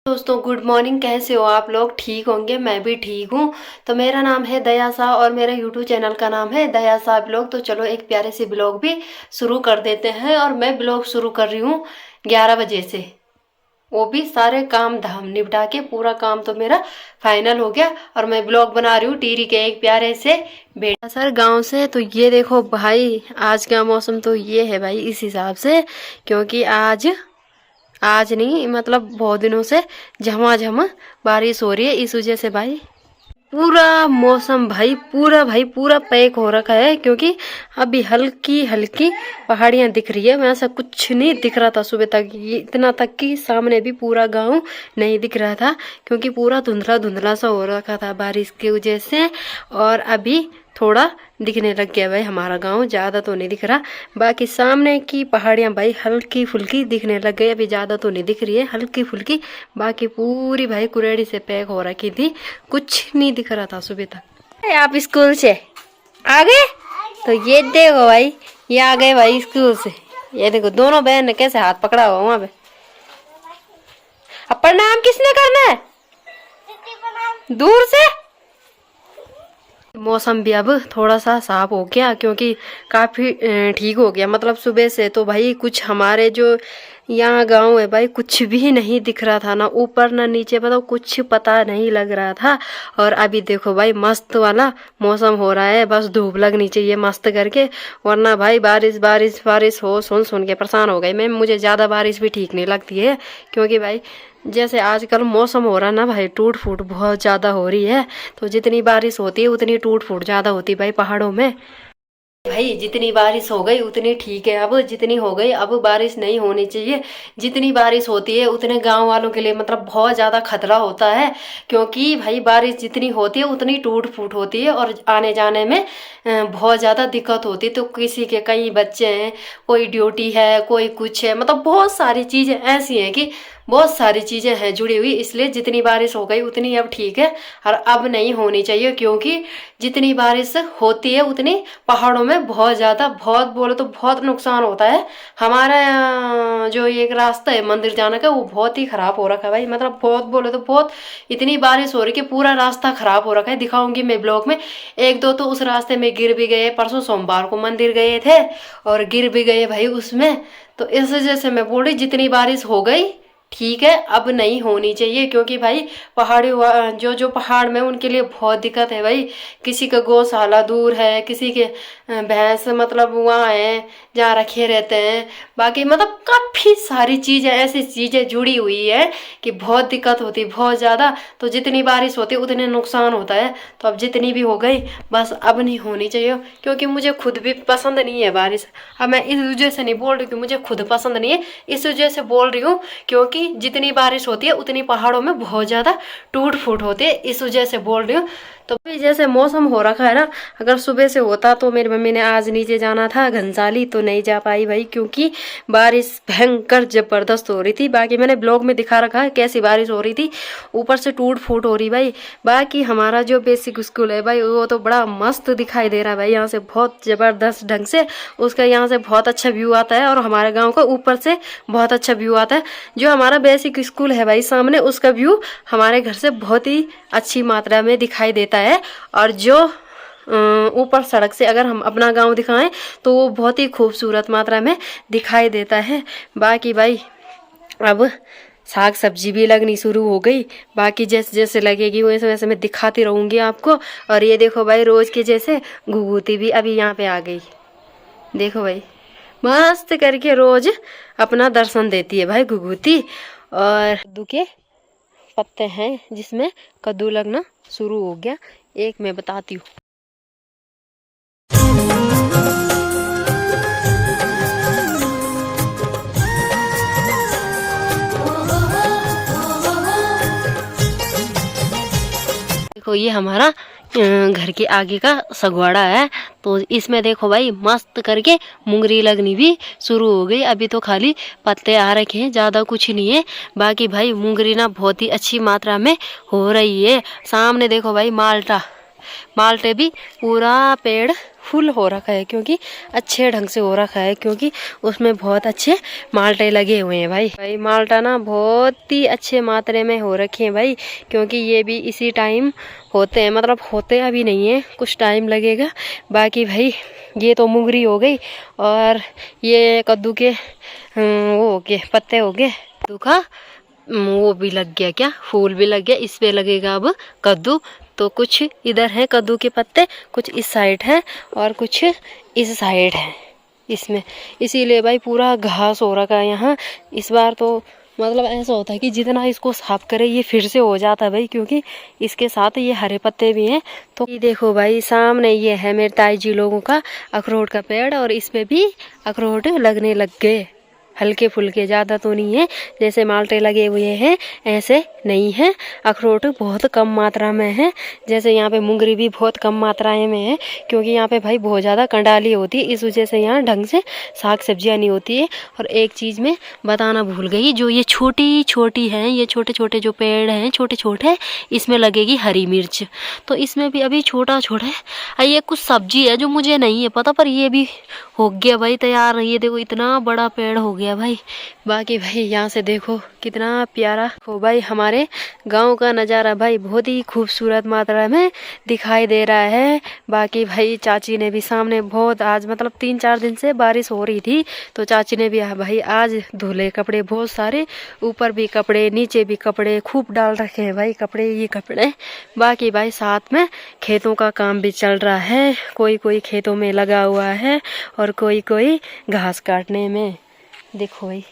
दोस्तों good morning. कैसे हो आप लोग? ठीक होंगे, मैं भी ठीक हूँ। तो मेरा नाम है दया शाह और मेरे यूट्यूब चैनल का नाम है दया शाह ब्लॉग। तो चलो एक प्यारे से ब्लॉग भी शुरू कर देते हैं। और मैं ब्लॉग शुरू कर रही हूँ 11 बजे से, वो भी सारे काम धाम निपटा के। पूरा काम तो मेरा फाइनल हो गया और मैं ब्लॉग बना रही हूँ टिहरी के एक प्यारे से बेटा सर गांव से। तो ये देखो भाई, आज का मौसम तो ये है भाई इस हिसाब से, क्योंकि आज आज नहीं मतलब बहुत दिनों से झमाझम बारिश हो रही है। इस वजह से भाई पूरा मौसम भाई पूरा पैक हो रखा है, क्योंकि अभी हल्की हल्की पहाड़ियां दिख रही है। वैसा कुछ नहीं दिख रहा था सुबह तक, ये इतना तक कि सामने भी पूरा गांव नहीं दिख रहा था, क्योंकि पूरा धुंधला धुंधला सा हो रखा था बारिश की वजह से। और अभी थोड़ा दिखने लग गया भाई हमारा गांव, ज्यादा तो नहीं दिख रहा। बाकी सामने की पहाड़ियां भाई हल्की फुल्की दिखने लग गई, अभी ज्यादा तो नहीं दिख रही है, हल्की फुल्की। बाकी पूरी भाई कुरेड़ी से पैक हो रखी थी, कुछ नहीं दिख रहा था सुबह तक। आप स्कूल से आ गए? तो ये देखो भाई, ये आ गए भाई स्कूल से। ये देखो दोनों बहन ने कैसे हाथ पकड़ा हुआ वहां पे। अब प्रणाम किसने करना है? दूर से। मौसम भी अब थोड़ा सा साफ हो गया, क्योंकि काफी ठीक हो गया। मतलब सुबह से तो भाई कुछ हमारे जो यहाँ गांव है भाई कुछ भी नहीं दिख रहा था, ना ऊपर ना नीचे, मतलब कुछ पता नहीं लग रहा था। और अभी देखो भाई मस्त वाला मौसम हो रहा है, बस धूप लगनी चाहिए मस्त करके, वरना भाई बारिश बारिश बारिश हो सुन सुन के परेशान हो गई मैं। मुझे ज्यादा बारिश भी ठीक नहीं लगती है, क्योंकि भाई जैसे आजकल मौसम हो रहा है ना भाई, टूट फूट बहुत ज्यादा हो रही है। तो जितनी बारिश होती है उतनी टूट फूट ज्यादा होती है भाई पहाड़ों में। भाई जितनी बारिश हो गई उतनी ठीक है, अब जितनी हो गई अब बारिश नहीं होनी चाहिए। जितनी बारिश होती है उतने गांव वालों के लिए मतलब बहुत ज्यादा खतरा होता है, क्योंकि भाई बारिश जितनी होती है उतनी टूट फूट होती है और आने जाने में बहुत ज्यादा दिक्कत होती है। तो किसी के कई बच्चे हैं, कोई ड्यूटी है, कोई कुछ है, मतलब बहुत सारी चीजें ऐसी हैं कि बहुत सारी चीजें हैं जुड़ी हुई। इसलिए जितनी बारिश हो गई उतनी अब ठीक है, और अब नहीं होनी चाहिए, क्योंकि जितनी बारिश होती है उतनी पहाड़ों में बहुत ज्यादा, बहुत बोले तो बहुत नुकसान होता है। हमारा जो एक रास्ता है मंदिर जाने का वो बहुत ही खराब हो रखा है भाई, मतलब बहुत बोले तो बहुत। इतनी बारिश हो रही कि पूरा रास्ता खराब हो रखा है, दिखाऊंगी मैं ब्लॉग में। एक दो तो उस रास्ते में गिर भी गए, परसों सोमवार को मंदिर गए थे और गिर भी गए भाई उसमें। तो इस वजह से मैं बोल रही जितनी बारिश हो गई ठीक है, अब नहीं होनी चाहिए, क्योंकि भाई पहाड़ी जो पहाड़ में उनके लिए बहुत दिक्कत है भाई। किसी का गौशाला दूर है, किसी के भैंस मतलब वहाँ है जहाँ रखे रहते हैं। बाकी मतलब काफी सारी चीजें, ऐसी चीजें जुड़ी हुई है कि बहुत दिक्कत होती है बहुत ज्यादा। तो जितनी बारिश होती है उतने नुकसान होता है। तो अब जितनी भी हो गई बस अब नहीं होनी चाहिए, क्योंकि मुझे खुद भी पसंद नहीं है बारिश। अब मैं इस वजह से नहीं बोल रही कि मुझे खुद पसंद नहीं है, इस वजह से बोल रही हूँ क्योंकि जितनी बारिश होती है उतनी पहाड़ों में बहुत ज्यादा टूट फूट होती है, इस वजह से बोल रही हूँ। तो भाई जैसे मौसम हो रखा है ना, अगर सुबह से होता तो मेरी मम्मी ने आज नीचे जाना था घनसाली, तो नहीं जा पाई भाई, क्योंकि बारिश भयंकर जबरदस्त हो रही थी। बाकी मैंने ब्लॉग में दिखा रखा है कैसी बारिश हो रही थी, ऊपर से टूट फूट हो रही भाई। बाकी हमारा जो बेसिक स्कूल है भाई वो तो बड़ा मस्त दिखाई दे रहा है भाई, यहाँ से बहुत जबरदस्त ढंग से उसका यहाँ से बहुत अच्छा व्यू आता है, और हमारे गाँव का ऊपर से बहुत अच्छा व्यू आता है। जो हमारा बेसिक स्कूल है भाई सामने, उसका व्यू हमारे घर से बहुत ही अच्छी मात्रा में दिखाई देता है। और जो ऊपर सड़क से अगर हम अपना गांव दिखाएं तो वो बहुत ही खूबसूरत मात्रा में दिखाई देता है। बाकी भाई अब साग सब्जी भी लगनी शुरू हो गई, बाकी जैसे जैसे लगेगी वैसे वैसे मैं दिखाती रहूंगी आपको। और ये देखो भाई रोज के जैसे घुघुती भी अभी यहाँ पे आ गई, देखो भाई मस्त करके रोज अपना दर्शन देती है भाई घुघुती। और कद्दू के पत्ते हैं जिसमें कद्दू लगना शुरू हो गया, एक मैं बताती हूँ। देखो ये हमारा घर के आगे का सगवाड़ा है, तो इसमें देखो भाई मस्त करके मुंगरी लगनी भी शुरू हो गई। अभी तो खाली पत्ते आ रखे हैं, ज्यादा कुछ नहीं है। बाकी भाई मुंगरी ना बहुत ही अच्छी मात्रा में हो रही है। सामने देखो भाई माल्टा माल्टे भी पूरा पेड़ फुल हो रखा है, क्योंकि अच्छे ढंग से हो रखा है, क्योंकि उसमें बहुत अच्छे माल्टे लगे हुए हैं भाई माल्टा ना बहुत ही अच्छे मात्रा में हो रखे हैं भाई, क्योंकि ये भी इसी टाइम होते हैं, मतलब होते अभी नहीं है, कुछ टाइम लगेगा। बाकी भाई ये तो मुंगरी हो गई, और ये कद्दू के वो हो गए, पत्ते हो गए कद्दू का, वो भी लग गया, क्या फूल भी लग गया, इस पे लगेगा अब कद्दू। तो कुछ इधर है कद्दू के पत्ते, कुछ इस साइड है और कुछ इस साइड है इसमें, इसीलिए भाई पूरा घास हो रखा है यहाँ। इस बार तो मतलब ऐसा होता है कि जितना इसको साफ करे ये फिर से हो जाता है भाई, क्योंकि इसके साथ ये हरे पत्ते भी हैं। तो ये देखो भाई सामने ये है मेरे ताई जी लोगों का अखरोट का पेड़, और इस पे भी अखरोट लगने लग गए, हल्के फुल्के, ज़्यादा तो नहीं है, जैसे माल्टे लगे हुए हैं ऐसे नहीं है। अखरोट बहुत कम मात्रा में है, जैसे यहाँ पे मुंगरी भी बहुत कम मात्राएं में है, क्योंकि यहाँ पे भाई बहुत ज़्यादा कंडाली होती है, इस वजह से यहाँ ढंग से साग सब्जियाँ नहीं होती है। और एक चीज़ में बताना भूल गई, जो ये छोटी छोटी हैं, ये छोटे छोटे जो पेड़ हैं छोटे छोटे, इसमें लगेगी हरी मिर्च, तो इसमें भी अभी छोटा छोटा है। ये कुछ सब्जी है जो मुझे नहीं है पता, पर ये भी हो गया भाई तैयार। ये देखो इतना बड़ा पेड़ हो गया भाई। बाकी भाई यहाँ से देखो कितना प्यारा हो भाई हमारे गांव का नज़ारा भाई, बहुत ही खूबसूरत मात्रा में दिखाई दे रहा है। बाकी भाई चाची ने भी सामने बहुत, आज मतलब 3-4 दिन से बारिश हो रही थी, तो चाची ने भी भाई आज धुले कपड़े बहुत सारे, ऊपर भी कपड़े नीचे भी कपड़े खूब डाल रखे हैं भाई, कपड़े ये कपड़े। बाकी भाई साथ में खेतों का काम भी चल रहा है, कोई कोई खेतों में लगा हुआ है और कोई कोई घास काटने में। देखो भाई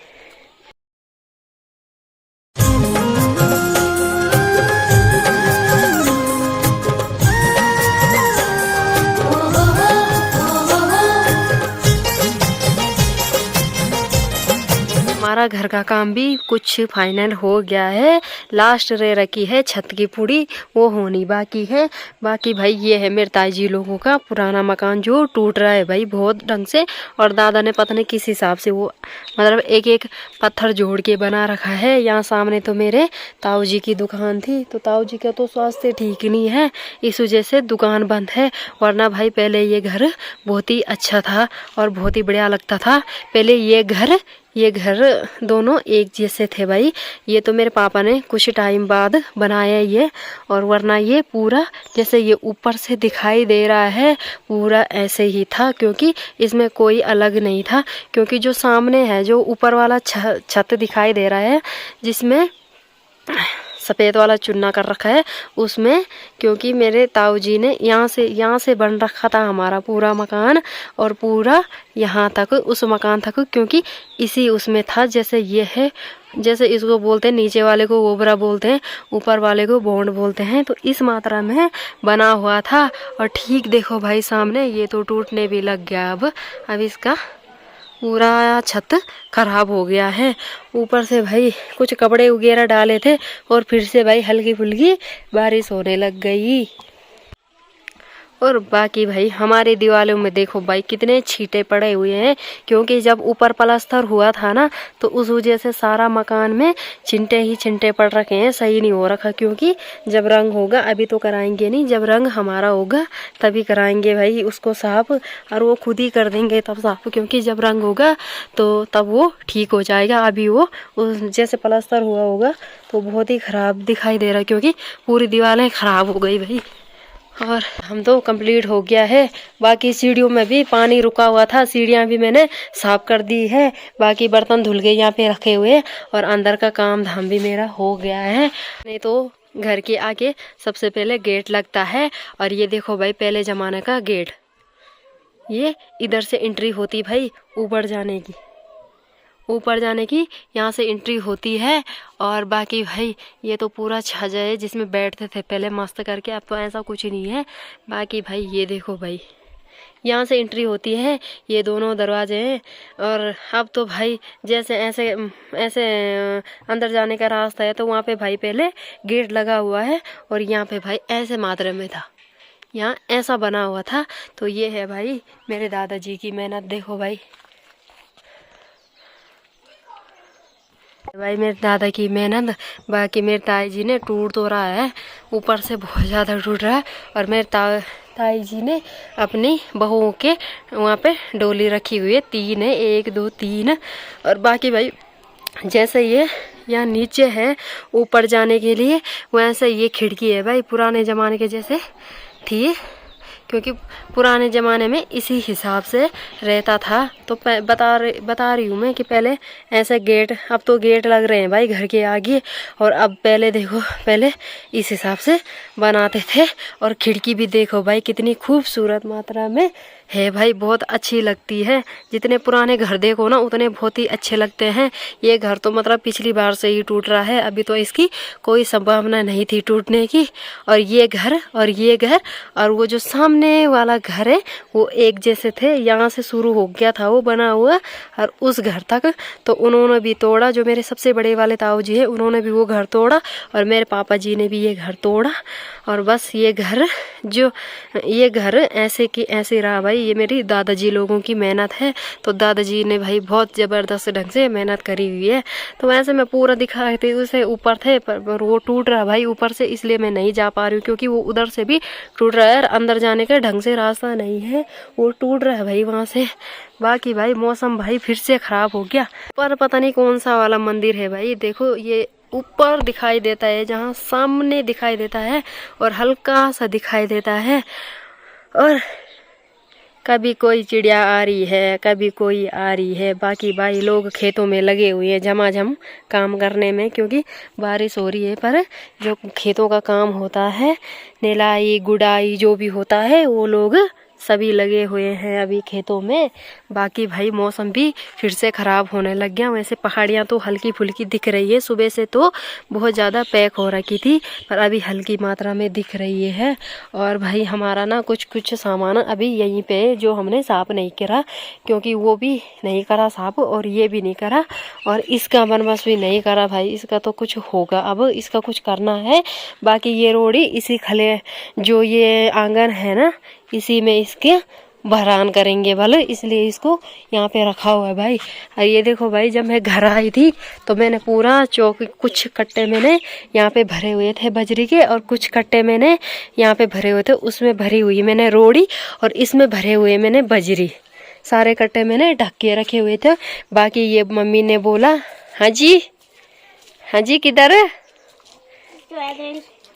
हमारा घर का काम भी कुछ फाइनल हो गया है, लास्ट रे रखी है छत की पूड़ी, वो होनी बाकी है। बाकी भाई ये है मेरे ताई जी लोगों का पुराना मकान जो टूट रहा है भाई बहुत ढंग से, और दादा ने पता नहीं किस हिसाब से वो मतलब एक एक पत्थर जोड़ के बना रखा है। यहाँ सामने तो मेरे ताऊ जी की दुकान थी, तो ताऊ जी का तो स्वास्थ्य ठीक नहीं है, इस वजह से दुकान बंद है, वरना भाई पहले ये घर बहुत ही अच्छा था और बहुत ही बढ़िया लगता था। पहले ये घर दोनों एक जैसे थे भाई, ये तो मेरे पापा ने कुछ टाइम बाद बनाया ये, और वरना ये पूरा जैसे ये ऊपर से दिखाई दे रहा है पूरा ऐसे ही था, क्योंकि इसमें कोई अलग नहीं था। क्योंकि जो सामने है जो ऊपर वाला छत दिखाई दे रहा है जिसमें सफ़ेद वाला चुन्ना कर रखा है उसमें, क्योंकि मेरे ताऊ जी ने यहाँ से बन रखा था हमारा पूरा मकान, और पूरा यहाँ तक उस मकान तक, क्योंकि इसी उसमें था। जैसे ये है, जैसे इसको बोलते हैं नीचे वाले को ओबरा बोलते हैं, ऊपर वाले को बॉन्ड बोलते हैं, तो इस मात्रा में बना हुआ था। और ठीक देखो भाई सामने ये तो टूटने भी लग गया, अब इसका पूरा छत खराब हो गया है। ऊपर से भाई कुछ कपड़े वगैरह डाले थे और फिर से भाई हल्की फुल्की बारिश होने लग गई। और बाकी भाई हमारे दीवारों में देखो भाई कितने छींटे पड़े हुए हैं, क्योंकि जब ऊपर प्लास्टर हुआ था ना तो उस वजह से सारा मकान में छींटे ही छींटे पड़ रखे हैं, सही नहीं हो रखा। क्योंकि जब रंग होगा, अभी तो कराएंगे नहीं, जब रंग हमारा होगा तभी कराएंगे भाई उसको साफ, और वो खुद ही कर देंगे तब साफ, क्योंकि जब रंग होगा तो तब वो ठीक हो जाएगा। अभी वो जैसे प्लास्टर हुआ होगा तो बहुत ही ख़राब दिखाई दे रहा है, क्योंकि पूरी दीवारें ख़राब हो गई भाई। और हम तो कंप्लीट हो गया है। बाकी सीढ़ियों में भी पानी रुका हुआ था, सीढ़ियाँ भी मैंने साफ कर दी है। बाकी बर्तन धुल के यहाँ पे रखे हुए, और अंदर का काम धाम भी मेरा हो गया है। नहीं तो घर के आगे सबसे पहले गेट लगता है, और ये देखो भाई पहले ज़माने का गेट, ये इधर से एंट्री होती भाई ऊपर जाने की यहाँ से एंट्री होती है। और बाकी भाई ये तो पूरा छज्जा है जिसमें बैठते थे पहले मस्त करके, अब तो ऐसा कुछ ही नहीं है। बाकी भाई ये देखो भाई यहाँ से एंट्री होती है, ये दोनों दरवाजे हैं। और अब तो भाई जैसे ऐसे ऐसे अंदर जाने का रास्ता है, तो वहाँ पे भाई पहले गेट लगा हुआ है, और यहाँ पे भाई ऐसे मात्रा में था, यहाँ ऐसा बना हुआ था। तो ये है भाई मेरे दादाजी की मेहनत, देखो भाई भाई मेरे दादा की मेहनत, बाकी मेरे ताई जी ने टूट तो रहा है, ऊपर से बहुत ज़्यादा टूट रहा है। और मेरे ताई जी ने अपनी बहुओं के वहाँ पे डोली रखी हुई है, 3 है, 1 2 3। और बाकी भाई जैसे ये यहाँ नीचे है ऊपर जाने के लिए, वैसे ये खिड़की है भाई, पुराने ज़माने के जैसे थी, क्योंकि पुराने ज़माने में इसी हिसाब से रहता था। तो बता रही हूँ मैं कि पहले ऐसे गेट, अब तो गेट लग रहे हैं भाई घर के आगे, और अब पहले देखो, पहले इस हिसाब से बनाते थे। और खिड़की भी देखो भाई कितनी खूबसूरत मात्रा में है भाई, बहुत अच्छी लगती है। जितने पुराने घर देखो ना उतने बहुत ही अच्छे लगते हैं। ये घर तो मतलब पिछली बार से ही टूट रहा है, अभी तो इसकी कोई संभावना नहीं थी टूटने की। और ये घर और ये घर और वो जो सामने वाला घर है वो एक जैसे थे, यहाँ से शुरू हो गया था वो बना हुआ और उस घर तक तो उन्होंने भी तोड़ा। जो मेरे सबसे बड़े वाले ताऊ जी है उन्होंने भी वो घर तोड़ा, और मेरे पापा जी ने भी ये घर तोड़ा। और बस ये घर ऐसे की ऐसे रहा भाई। ये मेरी दादाजी लोगों की मेहनत है। तो दादाजी ने भाई बहुत ज़बरदस्त ढंग से मेहनत करी हुई है। तो वैसे मैं पूरा दिखाई थी उसे, ऊपर थे पर वो टूट रहा भाई ऊपर से, इसलिए मैं नहीं जा पा रही हूँ, क्योंकि वो उधर से भी टूट रहा है और अंदर जाने का ढंग से रास्ता नहीं है, वो टूट रहा है भाई वहाँ से। बाकी भाई मौसम भाई फिर से ख़राब हो गया, पर पता नहीं कौन सा वाला मंदिर है भाई। देखो ये ऊपर दिखाई देता है, जहाँ सामने दिखाई देता है और हल्का सा दिखाई देता है। और कभी कोई चिड़िया आ रही है, कभी कोई आ रही है। बाकी भाई लोग खेतों में लगे हुए हैं झमाझम काम करने में, क्योंकि बारिश हो रही है। पर जो खेतों का काम होता है, निराई गुड़ाई जो भी होता है, वो लोग सभी लगे हुए हैं अभी खेतों में। बाकी भाई मौसम भी फिर से ख़राब होने लग गया। वैसे पहाड़ियाँ तो हल्की फुल्की दिख रही है, सुबह से तो बहुत ज़्यादा पैक हो रखी थी, पर अभी हल्की मात्रा में दिख रही है। और भाई हमारा ना कुछ सामान अभी यहीं पे, जो हमने साफ नहीं करा, क्योंकि वो भी नहीं करा साफ और ये भी नहीं करा, और इसका बनबस भी नहीं करा भाई। इसका तो कुछ होगा, अब इसका कुछ करना है। बाकी ये रोड़ी इसी खले, जो ये आंगन है ना, इसी में इसके भरान करेंगे भले, इसलिए इसको यहाँ पे रखा हुआ है भाई। और ये देखो भाई, जब मैं घर आई थी तो मैंने पूरा चौक, कुछ कट्टे मैंने यहाँ पे भरे हुए थे बजरी के, और कुछ कट्टे मैंने यहाँ पे भरे हुए थे, उसमें भरी हुई मैंने रोड़ी, और इसमें भरे हुए मैंने बजरी। सारे कट्टे मैंने ढक के रखे हुए थे। बाकी ये मम्मी ने बोला, हाँ जी, हाँ जी, किधर है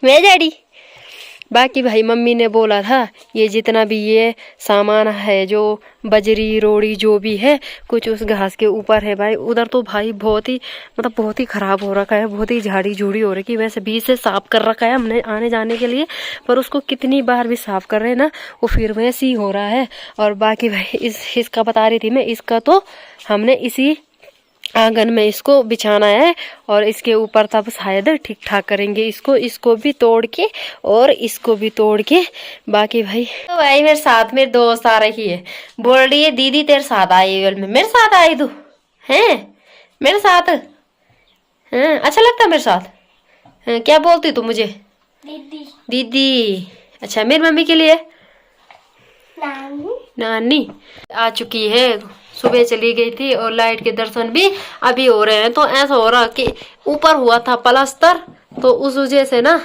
मैं डैडी। बाकी भाई मम्मी ने बोला था ये जितना भी ये सामान है, जो बजरी रोड़ी जो भी है, कुछ उस घास के ऊपर है भाई। उधर तो भाई बहुत ही मतलब बहुत ही ख़राब हो रखा है, बहुत ही झाड़ी झूड़ी हो रखी है। वैसे बीच से साफ़ कर रखा है हमने आने जाने के लिए, पर उसको कितनी बार भी साफ़ कर रहे हैं ना, वो फिर वैसे ही हो रहा है। और बाकी भाई इसका बता रही थी मैं, इसका तो हमने इसी आंगन में इसको बिछाना है, और इसके ऊपर तब शायद ठीक ठाक करेंगे इसको भी तोड़ के और इसको भी तोड़ के। बाकी भाई तो भाई मेरे साथ मेरे दोस्त आ रही है, बोल रही है दीदी तेरे साथ आई, मेरे साथ आई तू हैं, मेरे साथ हैं, अच्छा लगता है मेरे साथ हैं? क्या बोलती तू मुझे? दीदी दीदी। अच्छा, मेरी मम्मी के लिए नानी आ चुकी है। सुबह चली गई थी और लाइट के दर्शन भी अभी हो रहे हैं। तो ऐसा हो रहा कि ऊपर हुआ था प्लास्टर, तो उस वजह से ना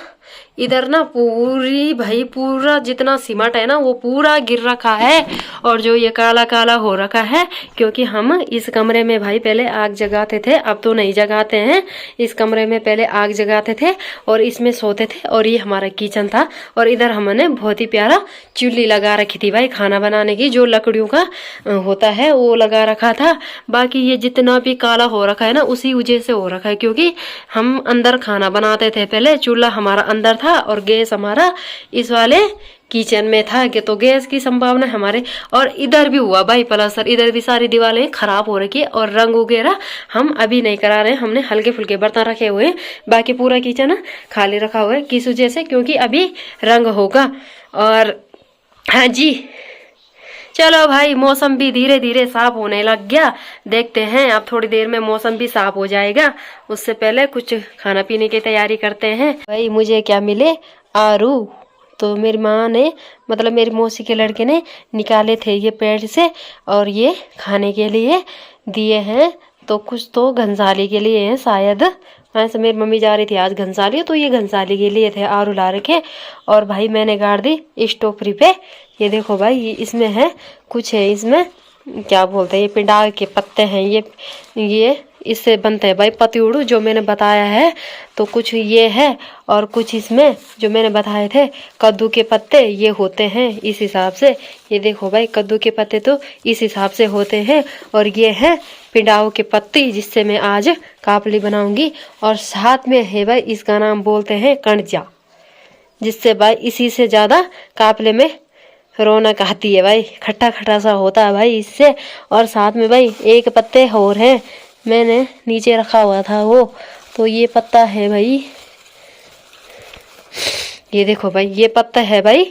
इधर ना पूरी भाई पूरा जितना सीमेंट है ना वो पूरा गिर रखा है, और जो ये काला काला हो रखा है, क्योंकि हम इस कमरे में भाई पहले आग जगाते थे, अब तो नहीं जगाते हैं। इस कमरे में पहले आग जगाते थे और इसमें सोते थे, और ये हमारा किचन था। और इधर हमने बहुत ही प्यारा चूल्ही लगा रखी थी भाई खाना बनाने की, जो लकड़ियों का होता है वो लगा रखा था। बाकी ये जितना भी काला हो रखा है ना उसी वजह से हो रखा है, क्योंकि हम अंदर खाना बनाते थे पहले, चूल्हा हमारा अंदर था और गैस हमारा इस वाले किचन में था कि तो गैस की संभावना हमारे। और इधर भी हुआ भाई प्लास्टर, इधर भी सारी दीवारें खराब हो रखी है, और रंग वगैरह हम अभी नहीं करा रहे हैं, हमने हल्के फुल्के बर्तन रखे हुए हैं। बाकी पूरा किचन खाली रखा हुआ है, किस वजह से? क्योंकि अभी रंग होगा। और हाँ जी, चलो भाई मौसम भी धीरे धीरे साफ होने लग गया, देखते हैं अब थोड़ी देर में मौसम भी साफ हो जाएगा। उससे पहले कुछ खाना पीने की तैयारी करते हैं। भाई मुझे क्या मिले? आरू। तो मेरी माँ ने मतलब मेरी मौसी के लड़के ने निकाले थे ये पेड़ से, और ये खाने के लिए दिए हैं। तो कुछ तो घनसाली के लिए है शायद। वैसे मेरी मम्मी जा रही थी आज घनसाली, तो ये घनसाली के लिए थे आरू ला रखे। और भाई मैंने गाड़ दी इस टोकरी पे। ये देखो भाई, ये इसमें है कुछ है इसमें, क्या बोलते हैं, ये पिंडाल के पत्ते हैं ये इससे बनते हैं भाई पतिउड़ू, जो मैंने बताया है। तो कुछ ये है और कुछ इसमें जो मैंने बताए थे कद्दू के पत्ते ये होते हैं इस हिसाब से। ये देखो भाई, कद्दू के पत्ते तो इस हिसाब से होते हैं। और ये है पिंडाओ के पत्ती, जिससे मैं आज कापली बनाऊंगी। और साथ में है भाई, इसका नाम बोलते हैं कणजा, जिससे भाई इसी से ज़्यादा कापले में रौनक आती है भाई। खट्टा खट्टा सा होता है भाई इससे। और साथ में भाई एक पत्ते और हैं, मैंने नीचे रखा हुआ था वो। तो ये पत्ता है भाई, ये देखो भाई, ये पत्ता है भाई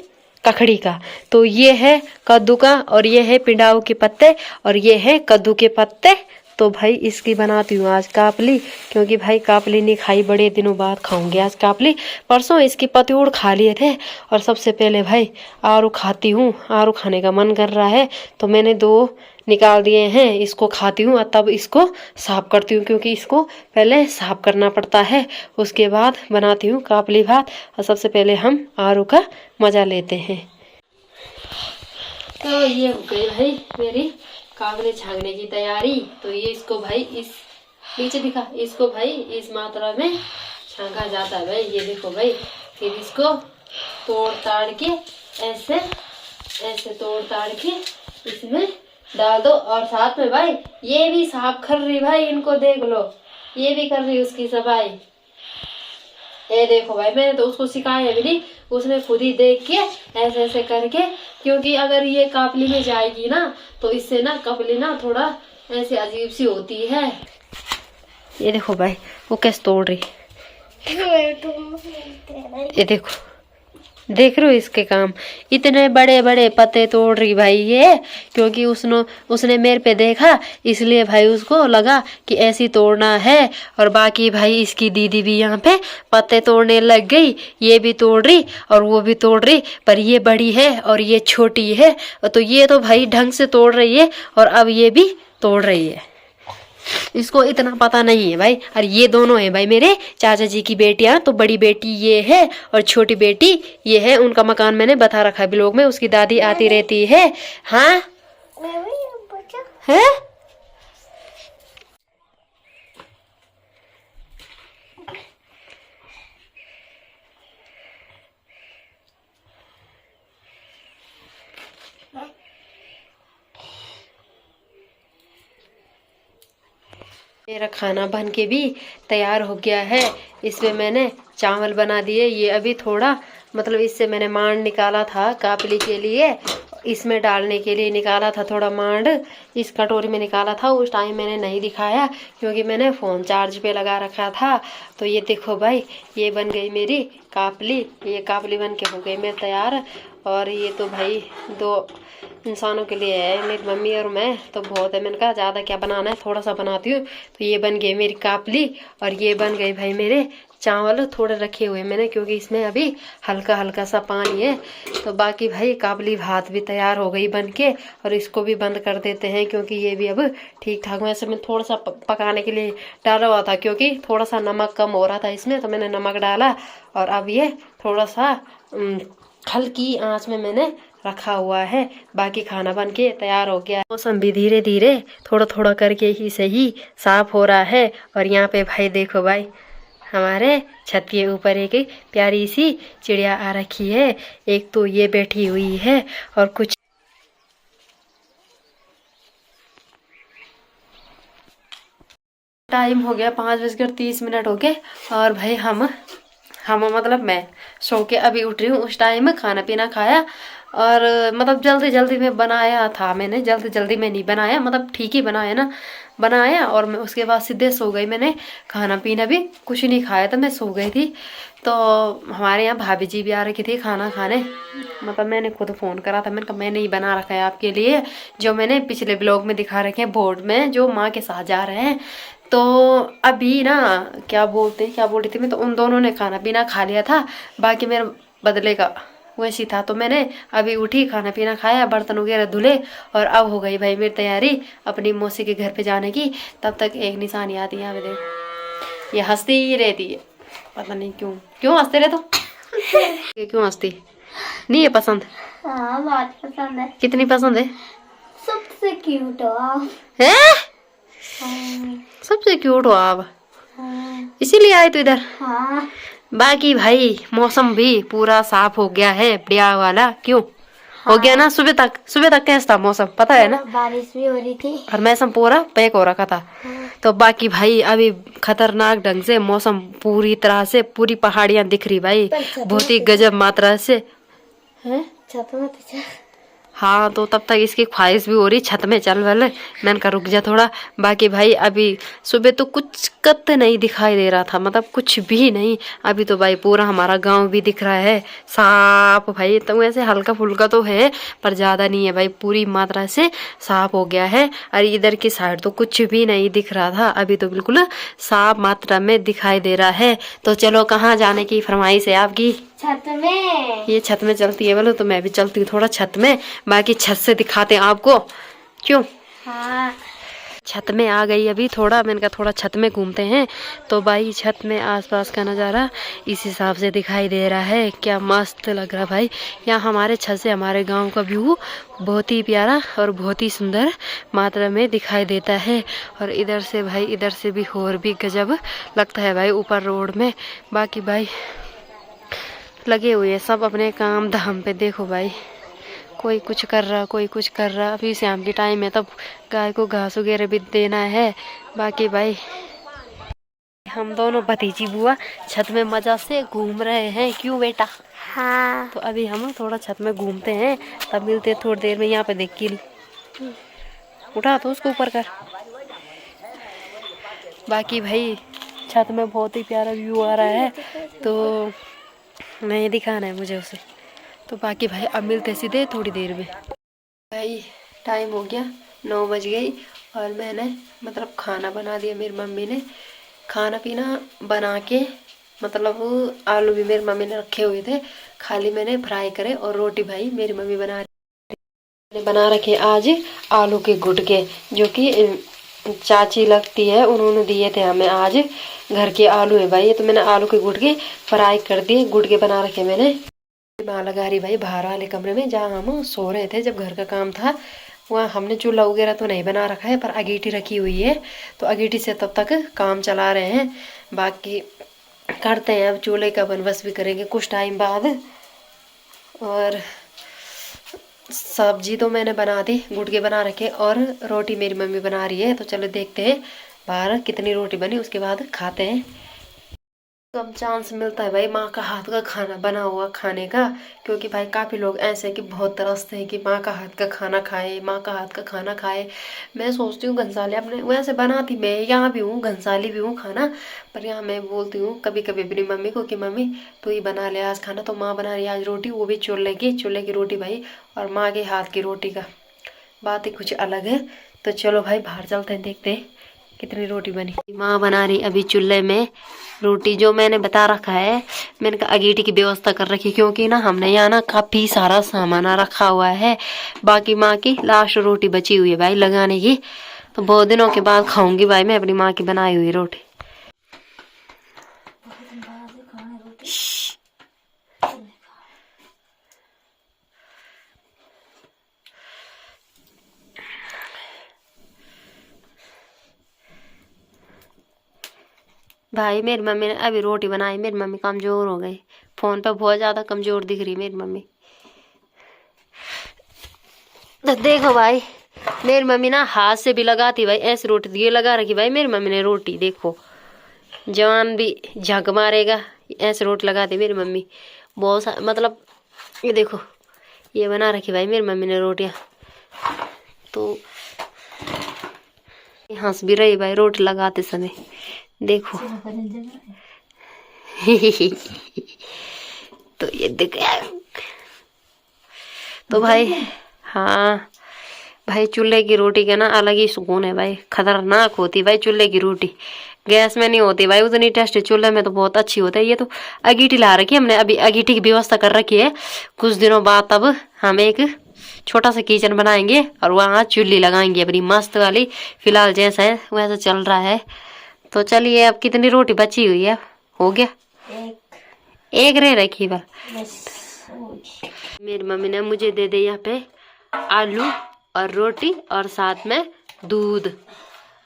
ककड़ी का। तो ये है कद्दू का और ये है पिंडाऊ के पत्ते और ये है कद्दू के पत्ते। तो भाई इसकी बनाती हूँ आज कापली, क्योंकि भाई कापली नहीं खाई, बड़े दिनों बाद खाऊंगी आज कापली। परसों इसकी पतिउड़ खा लिए थे। और सबसे पहले भाई आरू खाती हूँ, आरू खाने का मन कर रहा है तो मैंने 2 निकाल दिए हैं, इसको खाती हूँ और तब इसको साफ करती हूँ, क्योंकि इसको पहले साफ करना पड़ता है। उसके बाद बनाती हूँ कापली भात। और सबसे पहले हम आरू का मजा लेते हैं। तो ये हो गई भाई मेरी काबले छांगने की तैयारी। तो ये इसको भाई इस नीचे दिखा, इसको भाई इस मात्रा में छांगा जाता है भाई। ये देखो भाई, फिर इसको तोड़ ताड़ के ऐसे ऐसे तोड़ ताड़ के इसमें डाल दो। और साथ में भाई ये भी साफ कर रही भाई, इनको देख लो, ये भी कर रही उसकी सफाई। ये देखो भाई, मैंने तो उसको सिखाया भी नहीं, उसने खुद ही देख के ऐसे ऐसे करके। क्योंकि अगर ये कापली में जाएगी ना तो इससे ना कपली ना थोड़ा ऐसे अजीब सी होती है। ये देखो भाई वो कैसे तोड़ रही, ये देखो, देख रहे हो इसके काम, इतने बड़े बड़े पत्ते तोड़ रही भाई ये। क्योंकि उसने मेरे पे देखा, इसलिए भाई उसको लगा कि ऐसी तोड़ना है। और बाकी भाई इसकी दीदी भी यहाँ पे पत्ते तोड़ने लग गई, ये भी तोड़ रही और वो भी तोड़ रही। पर ये बड़ी है और ये छोटी है, तो ये तो भाई ढंग से तोड़ रही है और अब ये भी तोड़ रही है। इसको इतना पता नहीं है भाई। और ये दोनों है भाई मेरे चाचा जी की बेटियां। तो बड़ी बेटी ये है और छोटी बेटी ये है। उनका मकान मैंने बता रखा है ब्लॉग में, उसकी दादी आती रहती है। हाँ है मेरा खाना बन के भी तैयार हो गया है। इसमें मैंने चावल बना दिए। ये अभी थोड़ा मतलब इससे मैंने मांड निकाला था कापली के लिए, इसमें डालने के लिए निकाला था थोड़ा मांड, इस कटोरी में निकाला था। उस टाइम मैंने नहीं दिखाया क्योंकि मैंने फ़ोन चार्ज पे लगा रखा था। तो ये देखो भाई, ये बन गई मेरी कापली। ये कापली बन के हो गई मेरे तैयार। और ये तो भाई 2 इंसानों के लिए है, मेरी मम्मी और मैं। तो बहुत है, मैंने कहा ज़्यादा क्या बनाना है, थोड़ा सा बनाती हूँ। तो ये बन गई मेरी कापली और ये बन गई भाई मेरे चावल थोड़े रखे हुए मैंने, क्योंकि इसमें अभी हल्का हल्का सा पानी है। तो बाकी भाई काबली भात भी तैयार हो गई बन के। और इसको भी बंद कर देते हैं क्योंकि ये भी अब ठीक ठाक। वैसे मैं थोड़ा सा पकाने के लिए डाला हुआ था, क्योंकि थोड़ा सा नमक कम हो रहा था इसमें, तो मैंने नमक डाला। और अब ये थोड़ा सा हल्की आंच में मैंने रखा हुआ है। बाकी खाना बन के तैयार हो गया। मौसम भी धीरे धीरे थोड़ा थोड़ा करके ही सही साफ हो रहा है। और यहाँ पे भाई देखो भाई, हमारे छत के ऊपर एक प्यारी सी चिड़िया आ रखी है। एक तो ये बैठी हुई है और कुछ टाइम हो गया 5:30 हो गए। और भाई हम मतलब मैं सो के अभी उठ रही हूँ। उस टाइम में खाना पीना खाया और मतलब जल्दी जल्दी में बनाया था मैंने, जल्दी में नहीं बनाया, मतलब ठीक ही बनाया ना, बनाया। और मैं उसके बाद सीधे सो गई। मैंने खाना पीना भी कुछ नहीं खाया था, मैं सो गई थी। तो हमारे यहाँ भाभी जी भी आ रखी थी खाना खाने। मतलब मैंने खुद फ़ोन करा था, मैंने कहा मैंने ही बना रखा है आपके लिए, जो मैंने पिछले ब्लॉग में दिखा रखे हैं बोर्ड में, जो माँ के साथ जा रहे हैं। तो अभी ना क्या बोल रही थी मैं, तो उन दोनों ने खाना पीना खा लिया था। बाकी मेरे बदले का वैसी था। तो मैंने अभी उठी, खाना पीना खाया, बर्तन वगैरह धुले और अब हो गई भाई मेरी तैयारी अपनी मौसी के घर पे जाने की। तब तक एक निशानी आती है, यहाँ पे देखो, ये हंसती ही रहती है, पता नहीं क्यों क्यों हंसते रहे तो ये क्यों हंसती नहीं है पसंद? हाँ बहुत पसंद है। कितनी पसंद है? सबसे क्यूट हो आप। है? हाँ। सबसे क्यूट हो आप, हाँ। इसीलिए आए तो इधर। हाँ। बाकी भाई मौसम भी पूरा साफ हो गया है, बढ़िया वाला। क्यों हो गया ना? सुबह तक कैसा था मौसम पता है ना? बारिश भी हो रही थी और मौसम पूरा पैक हो रखा था। हाँ। तो बाकी भाई अभी खतरनाक ढंग से मौसम, पूरी तरह से पूरी पहाड़ियां दिख रही भाई, बहुत ही गजब मात्रा से है। छत में तो हाँ, तो तब तक इसकी ख्वाहिश भी हो रही छत में चल वाले, मैंने कहा रुक जा थोड़ा। बाकी भाई अभी सुबह तो कुछ कत नहीं दिखाई दे रहा था, मतलब कुछ भी नहीं। अभी तो भाई पूरा हमारा गांव भी दिख रहा है साफ भाई, तो वैसे हल्का फुल्का तो है पर ज्यादा नहीं है भाई, पूरी मात्रा से साफ हो गया है। और इधर की साइड तो कुछ भी नहीं दिख रहा था, अभी तो बिल्कुल साफ मात्रा में दिखाई दे रहा है। तो चलो कहाँ जाने की फरमाइश है आपकी? छत में। ये छत में चलती है बोलो, तो मैं भी चलती हूँ थोड़ा छत में। बाकी छत से दिखाते हैं आपको। क्यों? हाँ। छत में आ गई अभी, थोड़ा मैंने कहा थोड़ा छत में घूमते हैं। तो भाई छत में आसपास का नज़ारा इस हिसाब से दिखाई दे रहा है, क्या मस्त लग रहा भाई। यहाँ हमारे छत से हमारे गांव का व्यू बहुत ही प्यारा और बहुत ही सुंदर मात्रा में दिखाई देता है। और इधर से भाई, इधर से भी और भी गजब लगता है भाई ऊपर रोड में। बाकी भाई लगे हुए हैं सब अपने काम धाम पे, देखो भाई कोई कुछ कर रहा, कोई कुछ कर रहा। अभी शाम की टाइम है, तब गाय को घास वगैरह भी देना है। बाकी भाई हम दोनों भतीजी बुआ छत में मजा से घूम रहे हैं। क्यों बेटा? हाँ। तो अभी हम थोड़ा छत में घूमते हैं, तब मिलते हैं थोड़ी देर में। यहाँ पे देख किल उठा तो उसको ऊपर कर। बाकी भाई छत में बहुत ही प्यारा व्यू आ रहा है, तो नहीं दिखाना है मुझे उसे। तो बाकी भाई अब मिलते सीधे थोड़ी देर में। भाई टाइम हो गया 9 बज गई और मैंने मतलब खाना बना दिया। मेरी मम्मी ने खाना पीना बना के, मतलब आलू भी मेरी मम्मी ने रखे हुए थे, खाली मैंने फ्राई करे। और रोटी भाई मेरी मम्मी बना रखे आज आलू के गुटके, जो कि चाची लगती है, उन्होंने दिए थे हमें आज। घर के आलू है भाई, तो मैंने आलू के गुटके फ्राई कर दिए, गुटके बना रखे मैंने। माँ लगा रही भाई बाहर वाले कमरे में जहाँ हम सो रहे थे जब घर का काम था। वहाँ हमने चूल्हा वगैरह तो नहीं बना रखा है, पर अगीठी रखी हुई है, तो अगीठी से तब तक काम चला रहे हैं। बाकी करते हैं, अब चूल्हे का बनबस भी करेंगे कुछ टाइम बाद। और सब्जी तो मैंने बना दी, गुटके बना रखे, और रोटी मेरी मम्मी बना रही है। तो चलो देखते हैं बाहर कितनी रोटी बनी, उसके बाद खाते हैं। कम चांस मिलता है भाई माँ का हाथ का खाना बना हुआ खाने का, क्योंकि भाई काफ़ी लोग ऐसे हैं कि बहुत तरसते हैं कि माँ का हाथ का खाना खाए, माँ का हाथ का खाना खाए। मैं सोचती हूँ घनसाली अपने वैसे बनाती, मैं यहाँ भी हूँ, घनसाली भी हूँ खाना, पर यहाँ मैं बोलती हूँ कभी कभी अपनी मम्मी को कि मम्मी तू ही बना ले आज खाना। तो माँ बना रही है आज रोटी, वो भी चूल्हे की रोटी भाई, और माँ के हाथ की रोटी का बात ही कुछ अलग है। तो चलो भाई बाहर चलते हैं, देखते हैं कितनी रोटी बनी। माँ बना रही अभी चूल्हे में रोटी, जो मैंने बता रखा है। मैंने कहा अगीठी की व्यवस्था कर रखी, क्योंकि ना हमने यहाँ ना काफ़ी सारा सामान रखा हुआ है। बाकी माँ की लास्ट रोटी बची हुई है भाई लगाने की, तो बहुत दिनों के बाद खाऊंगी भाई मैं अपनी माँ की बनाई हुई रोटी। भाई मेरी मम्मी ने अभी रोटी बनाई, मेरी मम्मी कमज़ोर हो गई, फ़ोन पे बहुत ज़्यादा कमज़ोर दिख रही मेरी मम्मी। तो देखो भाई मेरी मम्मी ना हाथ से भी लगाती भाई, ऐसी रोटी ये लगा रखी भाई मेरी मम्मी ने रोटी। देखो जवान भी झक मारेगा, ऐसे रोटी लगाती मेरी मम्मी बहुत मतलब ये देखो ये बना रखी भाई मेरी मम्मी ने रोटियाँ। तो हंस भी रही भाई रोटी लगाते समय, देखो तो ये देख। तो भाई हाँ भाई चूल्हे की रोटी का ना अलग ही सुकून है भाई, खतरनाक होती भाई चूल्हे की रोटी। गैस में नहीं होती भाई उतनी टेस्ट, चूल्हे में तो बहुत अच्छी होता है। ये तो अंगीठी ला रखी है हमने, अभी अंगीठी की व्यवस्था कर रखी है। कुछ दिनों बाद तब हम एक छोटा सा किचन बनाएंगे और वहाँ चूल्ही लगाएंगे अपनी मस्त वाली। फिलहाल जैसा है वैसा चल रहा है। तो चलिए, अब कितनी रोटी बची हुई है? हो गया एक रह रखी बा। मेरी मम्मी ने मुझे दे दे यहाँ पे आलू और रोटी और साथ में दूध।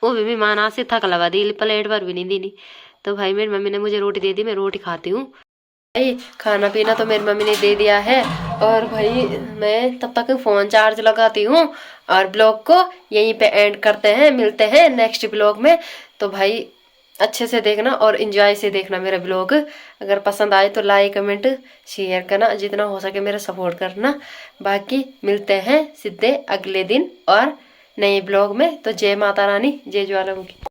वो भी मेहमान आज से थक लगा दी, प्लेट पर भी नहीं दी। तो भाई मेरी मम्मी ने मुझे रोटी दे दी, मैं रोटी खाती हूँ। भाई खाना पीना तो मेरी मम्मी ने दे दिया है और भाई मैं तब तक फोन चार्ज लगाती हूँ और ब्लॉग को यहीं पे एंड करते हैं। मिलते हैं नेक्स्ट ब्लॉग में। तो भाई अच्छे से देखना और एंजॉय से देखना मेरा ब्लॉग। अगर पसंद आए तो लाइक कमेंट शेयर करना, जितना हो सके मेरा सपोर्ट करना। बाकी मिलते हैं सीधे अगले दिन और नए ब्लॉग में। तो जय माता रानी, जय ज्वालामुखी।